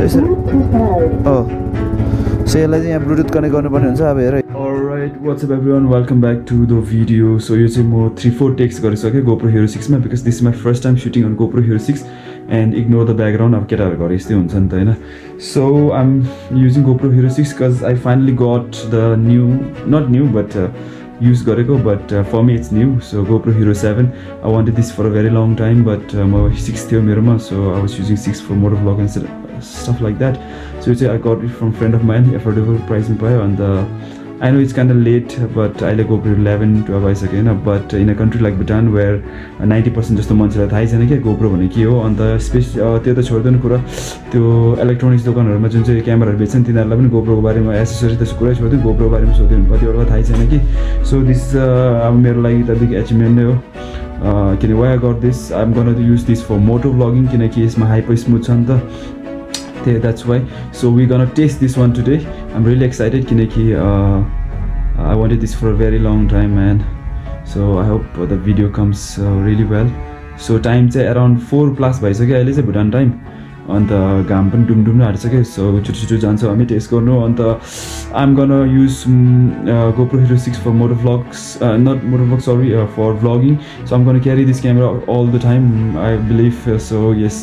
So यसलाई चाहिँ यहाँ ब्लुटुथ कनेक्ट गर्नुपर्ने हुन्छ अब हेर Alright, what's up everyone, welcome back to the video. So यो चाहिँ म 3-4 takes गरिसकेँ GoPro Hero 6 मा because this is my first time shooting on GoPro Hero 6 and ignore the background अब केटाहरु घरे यस्तै हुन्छ नि त हैन. So I'm using GoPro Hero 6 because I finally got the not new but use गरेको but for me it's new. So GoPro Hero 7 I wanted this for a very long time but म 6 थियो मेरोमा so I was using 6 for motor vlog and stuff like that. So I got it from a friend of mine, affordable price in payo and I know it's kind of late but I like GoPro 11 to advise again but in a country like Bhutan where 90% जस्तो मान्छेलाई थाहै छैन के GoPro भने के हो अन्त त्यो त छोड्दैन कुरा त्यो इलेक्ट्रोनिक्स दोकानहरुमा जुन चाहिँ क्यामेराहरु बेच्छन् तिनीहरुलाई पनि GoPro को बारेमा एसेसरी त्यसको कुरै छोड्दिनु GoPro को बारेमा सोध्यो भने कतिवटा थाहै छैन कि so this अब मेरो लागि त बिग अचिभमेन्ट नै हो किन why I got this I'm going to use this for moto vlogging किनकि यसमा हाइपर स्मुथ छ नि त that's why so we're gonna test this one today. I'm really excited kineki I wanted this for a very long time man, so I hope the video comes really well. So time चाहिँ around 4 plus भइसक्यो अहिले चाहिँ Bhutan time अन्त घाम पनि Dum Dum हालिसक्यो so छिटो जान्छ हामी टेस्ट गर्नु अन्त I'm gonna use GoPro Hero 6 for motor vlogs not motor vlogs sorry for vlogging, so I'm gonna carry this camera all the time I believe so yes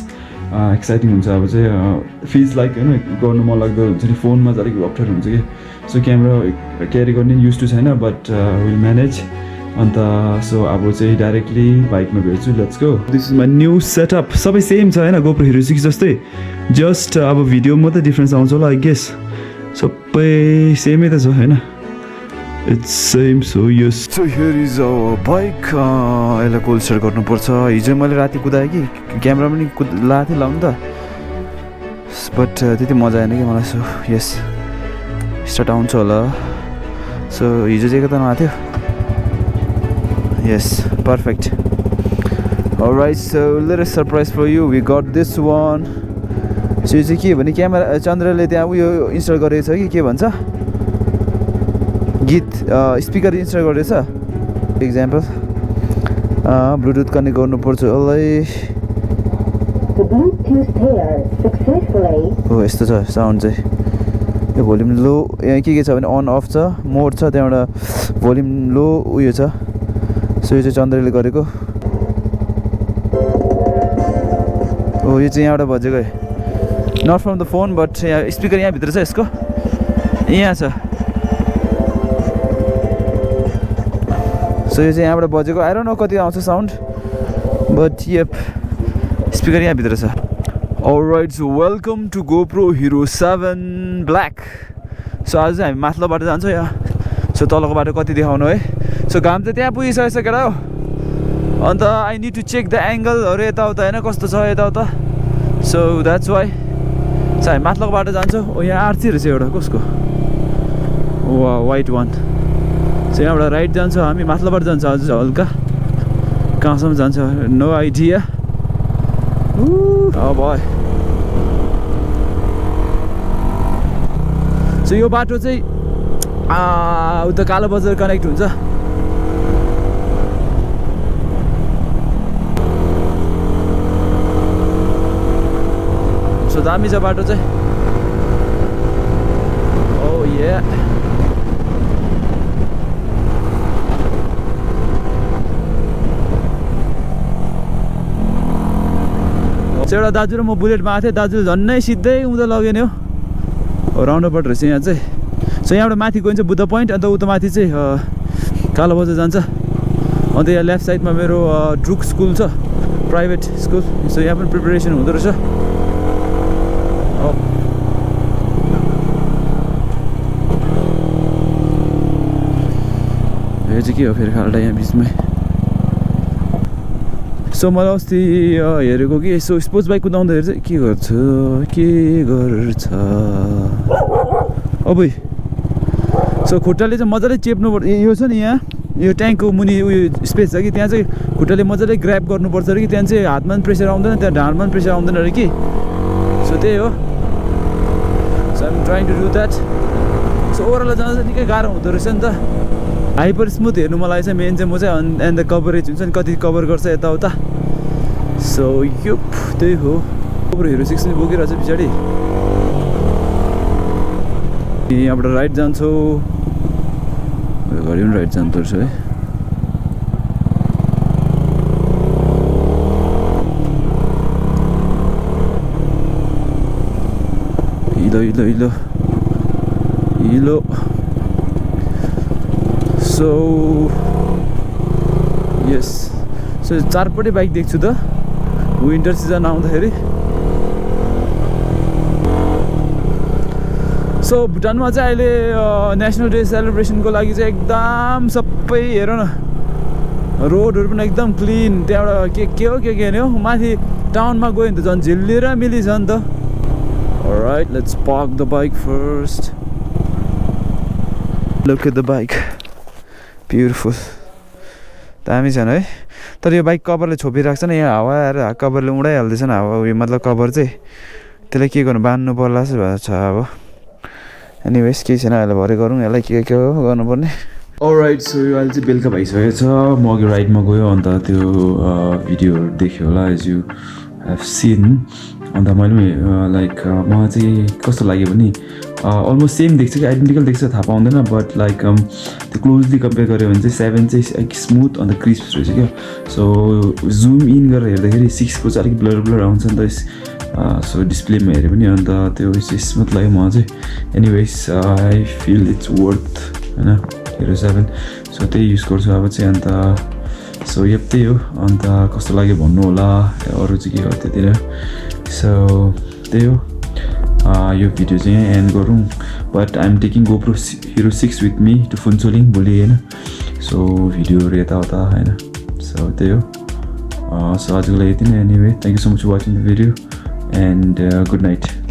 exciting हुन्छ अब चाहिँ फिल्स लाइक हैन गर्नु मन लाग्दो हुन्छ नि फोनमा चाहिँ अलिक अप्ठ्यारो हुन्छ कि सो क्यामेरा क्यारी गर्ने युज टु छैन बट विल म्यानेज अन्त सो अब चाहिँ डाइरेक्टली बाइकमा भेट्छु let's go. This is my new setup सबै सेम छ हैन GoPro Hero 6 जस्तै जस्ट अब भिडियो मात्रै डिफ्रेन्स आउँछ होला आई गेस सबै सेमै त छ हैन It's same so yes. So here is our bike. यसलाई कोल्ड स्टार्ट गर्नुपर्छ. हिजो मैले राति कुदाएँ कि क्यामेरा पनि लाएको थिएँ लाउनु त बट त्यति मजा आएन कि मलाई सो यस स्टार्ट आउँछ होला सो हिजो चाहिँ कता नआएको थियो यस perfect. Alright, so little surprise for you, we got this one. So यो चाहिँ के भने क्यामेरा चन्द्रले त्यहाँ उयो इन्स्टल गरेको छ कि के भन्छ गीत स्पिकर इन्स्टल गरेछ एक्जाम्पल ब्लुटुथ कनेक्ट गर्नुपर्छ यसलाई हो यस्तो छ साउन्ड चाहिँ यो भोल्युम लो यहाँ के छ भने अन अफ छ मोड छ त्यहाँबाट भोल्युम लो उयो छ सो यो चाहिँ चन्द्रले गरेको हो यो चाहिँ यहाँबाट बजेको not from the phone but यहाँ स्पिकर यहाँभित्र छ यसको यहाँ छ सो यो चाहिँ यहाँबाट बजेको आई डोन्ट नो कति आउँछ साउन्ड बट येप स्पिकर यहाँभित्र छ. Alright so welcome to GoPro Hero 7 black. सो आज चाहिँ हामी माथिल्लो बाटो जान्छौँ यहाँ सो तलको बाटो कति देखाउनु है सो घाम चाहिँ त्यहाँ पुगिसकेको केटा हो अन्त I need to check the एङ्गलहरू यताउता होइन कस्तो छ यताउता सो द्याट्स वाइ सो हामी माथिल्लोको बाटो जान्छौँ ओ यहाँ आरसी रहेछ एउटा कसको वा वाइट वान सो यहाँबाट राइट जान्छ हामी माथिल्लोबाट जान्छ अझ हल्का कहाँसम्म जान्छ नो आइडिया अब सो यो बाटो चाहिँ उता कालो बजार कनेक्ट हुन्छ सो दामी छ बाटो चाहिँ ओ या एउटा दाजु र म बुलेटमा आएको थिएँ दाजुले झन्नै सिधै उँधो लग्यो नि हो राउन्डअबाउट रहेछ यहाँ चाहिँ सो यहाँबाट माथि गइन्छ बुद्ध पोइन्ट अन्त उता माथि चाहिँ कालो बजार जान्छ अन्त यहाँ लेफ्ट साइडमा मेरो ड्रुक स्कुल छ प्राइभेट स्कुल सो यहाँ पनि प्रिपरेसन हुँदो रहेछ यो चाहिँ के हो फेरि खाल्डा यहाँ बिचमै सो मलाई अस्ति हेरेको कि यसो स्पोर्ट्स बाइक कुदाउँदाखेरि चाहिँ के गर्छ अब सो खुट्टाले चाहिँ मजाले चेप्नु पर्छ यो छ नि यहाँ यो ट्याङ्कको मुनि उयो स्पेस छ कि त्यहाँ चाहिँ खुट्टाले मजाले ग्र्याब गर्नुपर्छ अरे कि त्यहाँ चाहिँ हातमा पनि प्रेसर आउँदैन त्यहाँ ढाडमा पनि प्रेसर आउँदैन अरे कि सो त्यही हो so I'm trying to do that so overall जाँदा चाहिँ निकै गाह्रो हुँदो रहेछ नि त हाइपर स्मुथ हेर्नु मलाई चाहिँ मेन चाहिँ म चाहिँ एन्ड द कभरेज हुन्छ नि कति कभर गर्छ यताउता सो यो त्यही हो GoPro Hero 6 पनि बोकिरहेछ पछाडि यहाँबाट राइट जान्छौँ घरि पनि राइट जानुपर्छ है हिलो सो यस सो चारपट्टि बाइक देख्छु त विन्टर सिजन आउँदाखेरि सो भुटानमा चाहिँ अहिले नेसनल डे सेलिब्रेसनको लागि चाहिँ एकदम सबै हेर न रोडहरू पनि एकदम क्लिन त्यहाँबाट के हो नि हो माथि टाउनमा गयो भने त झन् झिल्लिएर मिलिन्छ नि त Alright, let's park the bike first. Look at the bike. Beautiful. दामी छ है तर यो बाइक कभरले छोपिरहेको छ नि यहाँ हावा आएर कभरले उडाइहाल्दैछ नि हावा उयो मतलब कभर चाहिँ त्यसलाई के गर्नु बाँध्नु पर्ला जस्तो भएको छ अब एनिवेज केही छैन अहिले भरे गरौँ यसलाई के गर्नुपर्ने अलराइट सो यो अहिले चाहिँ बेलुका भइसकेको छ म अघि राइडमा गयो अन्त त्यो भिडियोहरू देख्यो होला एज यु हेभ सिन अन्त मैले लाइक मलाई चाहिँ कस्तो लाग्यो भने अलमोस्ट सेम देख्छ कि आइडेन्टिकल देख्छ थाहा पाउँदैन बट लाइक त्यो क्लोजली कम्पेयर गऱ्यो भने चाहिँ 7 चाहिँ अलिक स्मुथ अन्त क्रिस्प रहेछ क्या सो जुम इन गरेर हेर्दाखेरि 6 को चाहिँ अलिक ब्लर आउँछ नि त सो डिस्प्लेमा हेऱ्यो पनि अन्त त्यो चाहिँ स्मुथ लाग्यो मलाई चाहिँ anyways I feel it's worth होइन हेरो 7 सो त्यही युज गर्छु अब चाहिँ अन्त सो यप त्यही हो अन्त कस्तो लाग्यो भन्नु होला अरू चाहिँ के हो त्यतिर सो त्यही हो यो भिडियो चाहिँ यहाँ एन्ड गरौँ but I am taking GoPro Hero 6 with me to Phuntsholing भोलि होइन सो भिडियोहरू यताउता होइन सो त्यही हो सो आजको लागि यति नै anyway thank you so much for watching the video and good night